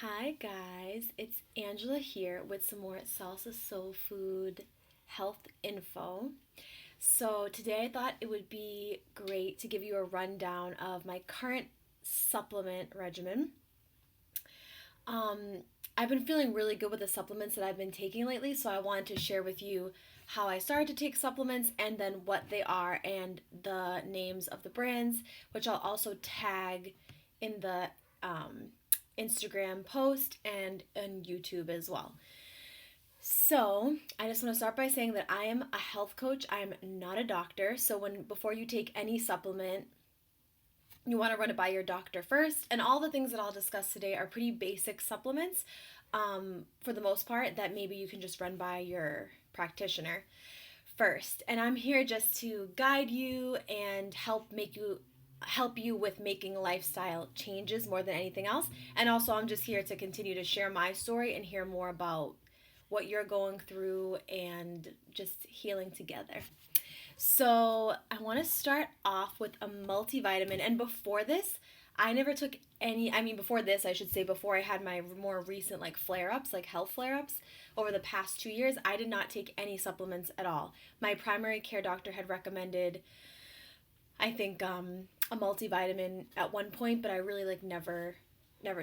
Hi guys, it's Angela here with some more Salsa.Sol.Food health info. So today I thought it would be great to give you a rundown of my current supplement regimen. Um, I've been feeling really good with the supplements that I've been taking lately, so I wanted to share with you how I started to take supplements and then what they are and the names of the brands, which I'll also tag in the um, Instagram post and on YouTube as well. So, I just want to start by saying that I am a health coach. I am not a doctor. So, before you take any supplement, you want to run it by your doctor first. And all the things that I'll discuss today are pretty basic supplements, for the most part, that maybe you can just run by your practitioner first. And I'm here just to guide you and help you with making lifestyle changes more than anything else. And also, I'm just here to continue to share my story and hear more about what you're going through and just healing together. So, I want to start off with a multivitamin. And before this, I never took any, before this, I should say, before I had my more recent like flare ups, like health flare ups over the past 2 years, I did not take any supplements at all. My primary care doctor had recommended, I think, a multivitamin at one point, but I really like never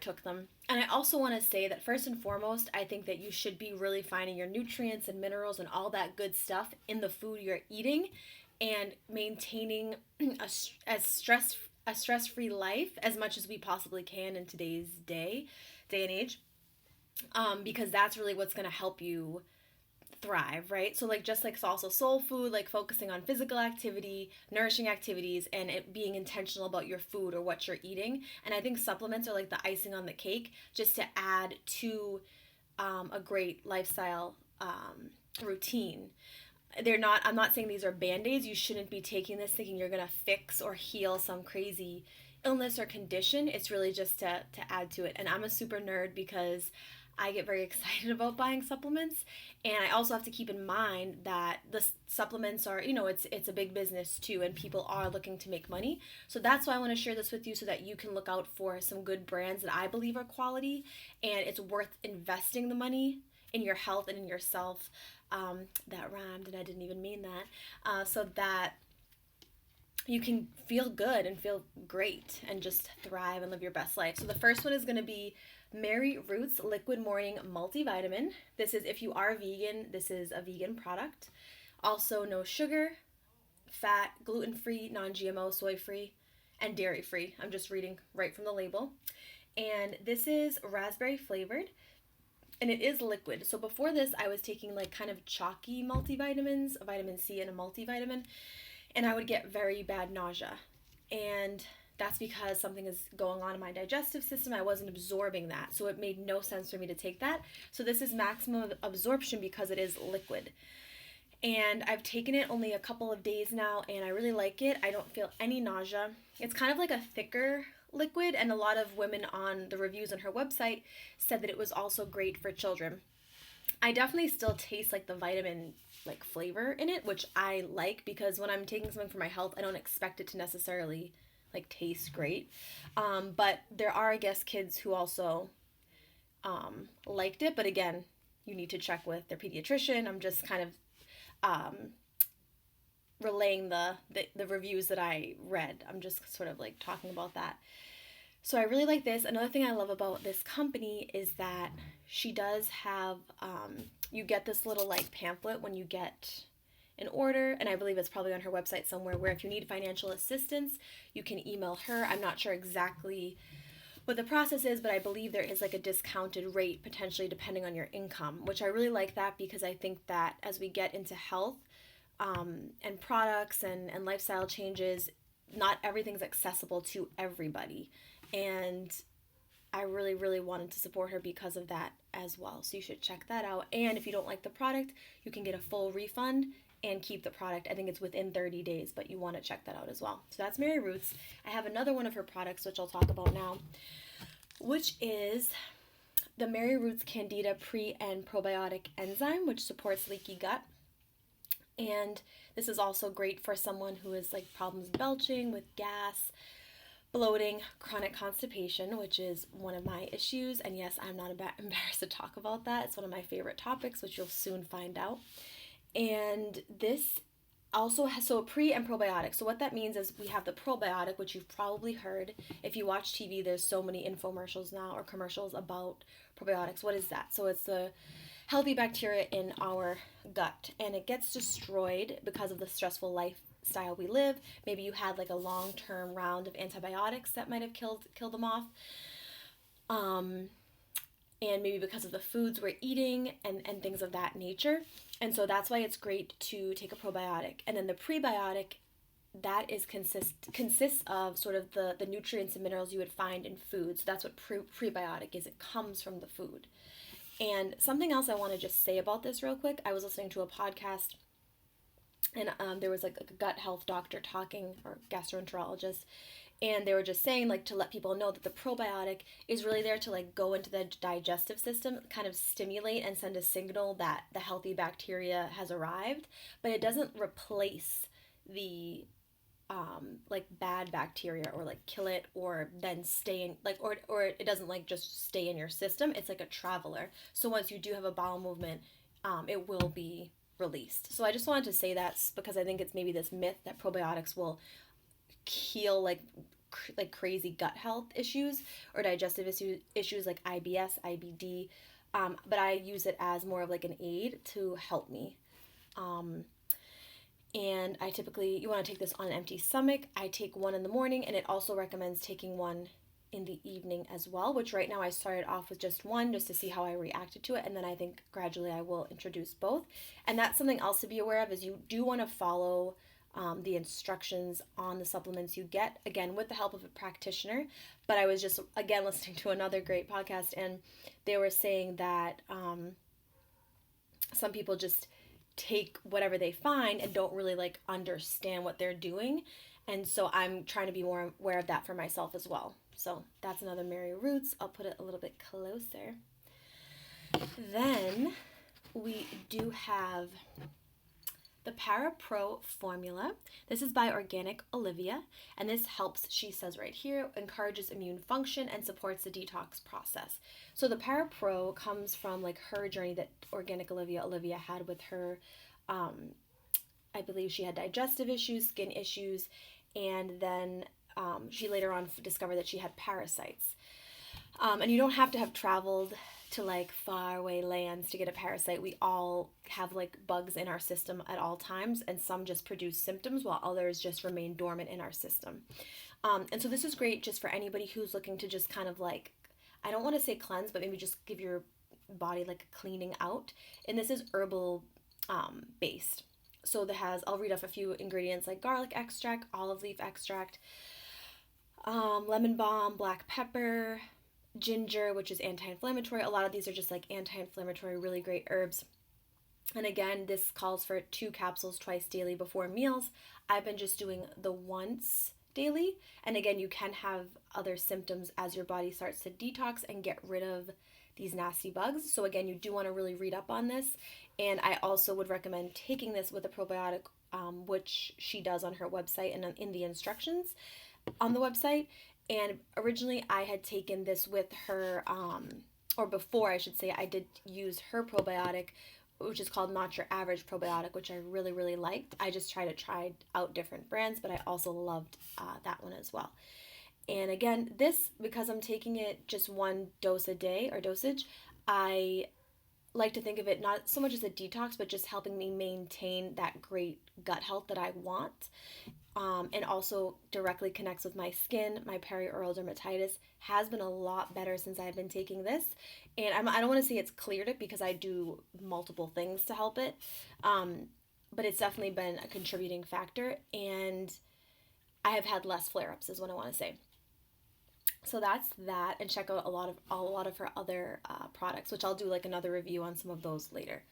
took them. And I also want to say that first and foremost, I think that you should be really finding your nutrients and minerals and all that good stuff in the food you're eating and maintaining a stress-free life as much as we possibly can in today's day and age, because that's really what's going to help you thrive, right? So like just like salsa soul food, like focusing on physical activity, nourishing activities, and it being intentional about your food or what you're eating. And I think supplements are like the icing on the cake, just to add to a great lifestyle routine. I'm not saying these are band-aids. You shouldn't be taking this thinking you're gonna fix or heal some crazy illness or condition. It's really just to add to it. And I'm a super nerd because I get very excited about buying supplements, and I also have to keep in mind that the supplements are, it's a big business too, and people are looking to make money. So that's why I want to share this with you so that you can look out for some good brands that I believe are quality, and it's worth investing the money in your health and in yourself. That rhymed, and I didn't even mean that. So that you can feel good and feel great and just thrive and live your best life. So the first one is going to be Mary Ruth's Liquid Morning Multivitamin. This is, if you are vegan, this is a vegan product. Also, no sugar, fat, gluten-free, non-GMO, soy-free, and dairy-free. I'm just reading right from the label. And this is raspberry flavored, and it is liquid. So before this, I was taking like kind of chalky multivitamins, a vitamin C and a multivitamin, and I would get very bad nausea. And that's because something is going on in my digestive system. I wasn't absorbing that. So it made no sense for me to take that. So this is maximum absorption because it is liquid. And I've taken it only a couple of days now, and I really like it. I don't feel any nausea. It's kind of like a thicker liquid, and a lot of women on the reviews on her website said that it was also great for children. I definitely still taste like the vitamin like flavor in it, which I like because when I'm taking something for my health, I don't expect it to necessarily like taste great. But there are, I guess, kids who also liked it. But again, you need to check with their pediatrician. I'm just kind of um, relaying the reviews that I read. I'm just sort of like talking about that. So I really like this. Another thing I love about this company is that she does have, you get this little like pamphlet when you get an order, and I believe it's probably on her website somewhere, where if you need financial assistance, you can email her. I'm not sure exactly what the process is, but I believe there is like a discounted rate potentially depending on your income, which I really like that because I think that as we get into health, and products and lifestyle changes, not everything's accessible to everybody. And I really, really wanted to support her because of that as well. So you should check that out. And if you don't like the product, you can get a full refund and keep the product. I think it's within 30 days, but you want to check that out as well. So that's Mary Ruth's. I have another one of her products, which I'll talk about now, which is the Mary Ruth's Candida Pre and Probiotic Enzyme, which supports leaky gut. And this is also great for someone who has like problems belching with gas, bloating, chronic constipation, which is one of my issues. And yes, I'm not embarrassed to talk about that. It's one of my favorite topics, which you'll soon find out. And this also has, so a pre and probiotic. So what that means is we have the probiotic, which you've probably heard. If you watch TV, there's so many infomercials now or commercials about probiotics. What is that? So it's the healthy bacteria in our gut, and it gets destroyed because of the stressful lifestyle we live. Maybe you had like a long-term round of antibiotics that might have killed them off. And maybe because of the foods we're eating and things of that nature. And so that's why it's great to take a probiotic. And then the prebiotic, that is consists of sort of the nutrients and minerals you would find in food. So that's what prebiotic is. It comes from the food. And something else I want to just say about this real quick. I was listening to a podcast, and there was like a gut health doctor talking, or gastroenterologist, and they were just saying, like, to let people know that the probiotic is really there to like go into the digestive system, kind of stimulate and send a signal that the healthy bacteria has arrived, but it doesn't replace the like bad bacteria or like kill it or then stay in like or it doesn't like just stay in your system. It's like a traveler. So once you do have a bowel movement, it will be released. So I just wanted to say that because I think it's maybe this myth that probiotics will heal like crazy gut health issues or digestive issues like IBS, IBD. But I use it as more of like an aid to help me. And I typically, you want to take this on an empty stomach. I take one in the morning, and it also recommends taking one in the evening as well, which right now I started off with just one just to see how I reacted to it. And then I think gradually I will introduce both. And that's something else to be aware of, is you do want to follow the instructions on the supplements you get, again, with the help of a practitioner. But I was just, again, listening to another great podcast, and they were saying that some people just take whatever they find and don't really like understand what they're doing. And so I'm trying to be more aware of that for myself as well. So that's another Mary Ruths. I'll put it a little bit closer. Then we do have the ParaPro formula. This is by Organic Olivia, and this helps, she says right here, encourages immune function and supports the detox process. So the ParaPro comes from like her journey that Organic Olivia had with her, I believe she had digestive issues, skin issues, and then she later on discovered that she had parasites. And you don't have to have traveled to like faraway lands to get a parasite. We all have like bugs in our system at all times, and some just produce symptoms while others just remain dormant in our system. And so this is great just for anybody who's looking to just kind of like, I don't want to say cleanse, but maybe just give your body like a cleaning out. And this is herbal based. So that has, I'll read off a few ingredients like garlic extract, olive leaf extract, lemon balm, black pepper, ginger, which is anti-inflammatory. A lot of these are just like anti-inflammatory, really great herbs. And again, this calls for 2 capsules twice daily before meals. I've been just doing the once daily. And again, you can have other symptoms as your body starts to detox and get rid of these nasty bugs. So again, you do want to really read up on this. And I also would recommend taking this with a probiotic, which she does on her website and in the instructions on the website. And originally I had taken this with her, or before I should say, I did use her probiotic, which is called Not Your Average Probiotic, which I really, really liked. I just tried out different brands, but I also loved that one as well. And again, this, because I'm taking it just one dose a day or dosage, I like to think of it not so much as a detox, but just helping me maintain that great gut health that I want. And also directly connects with my skin. My perioral dermatitis has been a lot better since I've been taking this. And I don't want to say it's cleared it because I do multiple things to help it. But it's definitely been a contributing factor. And I have had less flare-ups is what I want to say. So that's that. And check out a lot of her other products, which I'll do like another review on some of those later.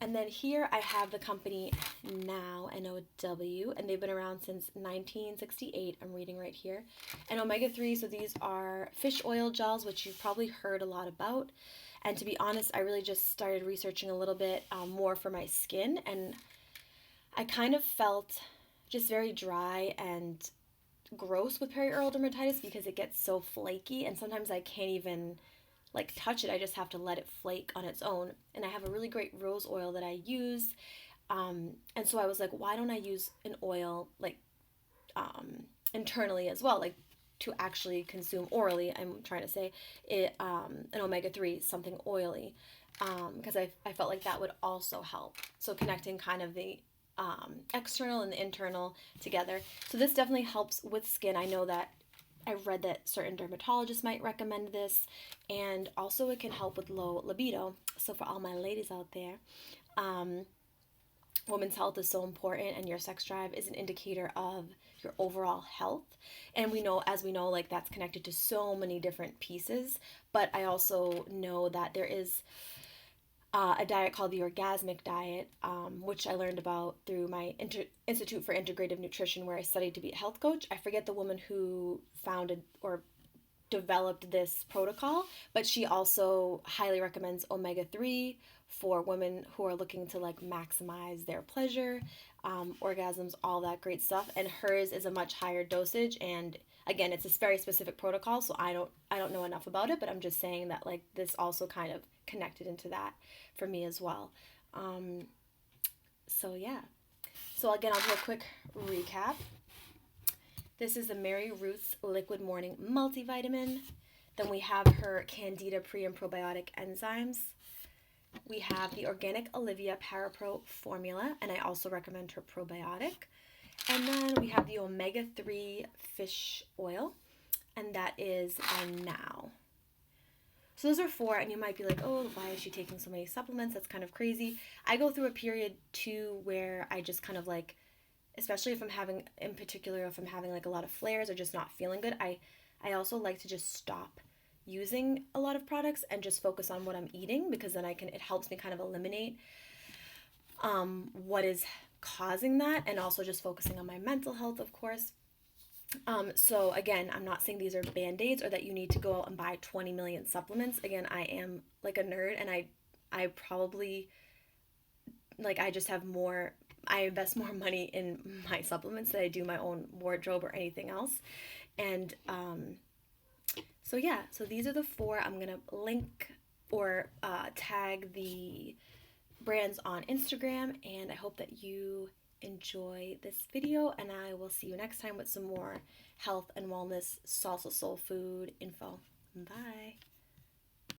And then here I have the company Now, N-O-W, and they've been around since 1968. I'm reading right here. And omega-3, so these are fish oil gels, which you've probably heard a lot about. And to be honest, I really just started researching a little bit more for my skin, and I kind of felt just very dry and gross with perioral dermatitis because it gets so flaky, and sometimes I can't even like touch it. I just have to let it flake on its own. And I have a really great rose oil that I use. And so I was like, why don't I use an oil like internally as well, like to actually consume orally? I'm trying to say it, an omega-3, something oily, because I felt like that would also help. So connecting kind of the external and the internal together. So this definitely helps with skin. I know that I read that certain dermatologists might recommend this, and also it can help with low libido. So for all my ladies out there, um, women's health is so important, and your sex drive is an indicator of your overall health. And we know, as we know, like that's connected to so many different pieces. But I also know that there is a diet called the orgasmic diet, which I learned about through my Institute for Integrative Nutrition, where I studied to be a health coach. I forget the woman who founded or developed this protocol, but she also highly recommends omega-3 for women who are looking to like maximize their pleasure, orgasms, all that great stuff. And hers is a much higher dosage, and again, it's a very specific protocol, so I don't know enough about it, but I'm just saying that like this also kind of connected into that for me as well. Um, so yeah. So again, I'll do a quick recap. This is the Mary Ruth's Liquid Morning Multivitamin. Then we have her Candida pre and probiotic enzymes. We have the organic Olivia ParaPro formula, and I also recommend her probiotic. And then we have the omega-3 fish oil, and that is by Now. So those are four, and you might be like, oh, why is she taking so many supplements? That's kind of crazy. I go through a period too where I just kind of like, especially if I'm having, in particular, if I'm having like a lot of flares or just not feeling good, I also like to just stop using a lot of products and just focus on what I'm eating, because then it helps me kind of eliminate what is causing that, and also just focusing on my mental health, of course. So again, I'm not saying these are band-aids or that you need to go out and buy 20 million supplements. Again, I am like a nerd, and I probably like I just have more, I invest more money in my supplements than I do my own wardrobe or anything else. And so yeah, so these are the four. I'm gonna link or tag the brands on Instagram, and I hope that you enjoy this video, and I will see you next time with some more health and wellness salsa soul food info. Bye.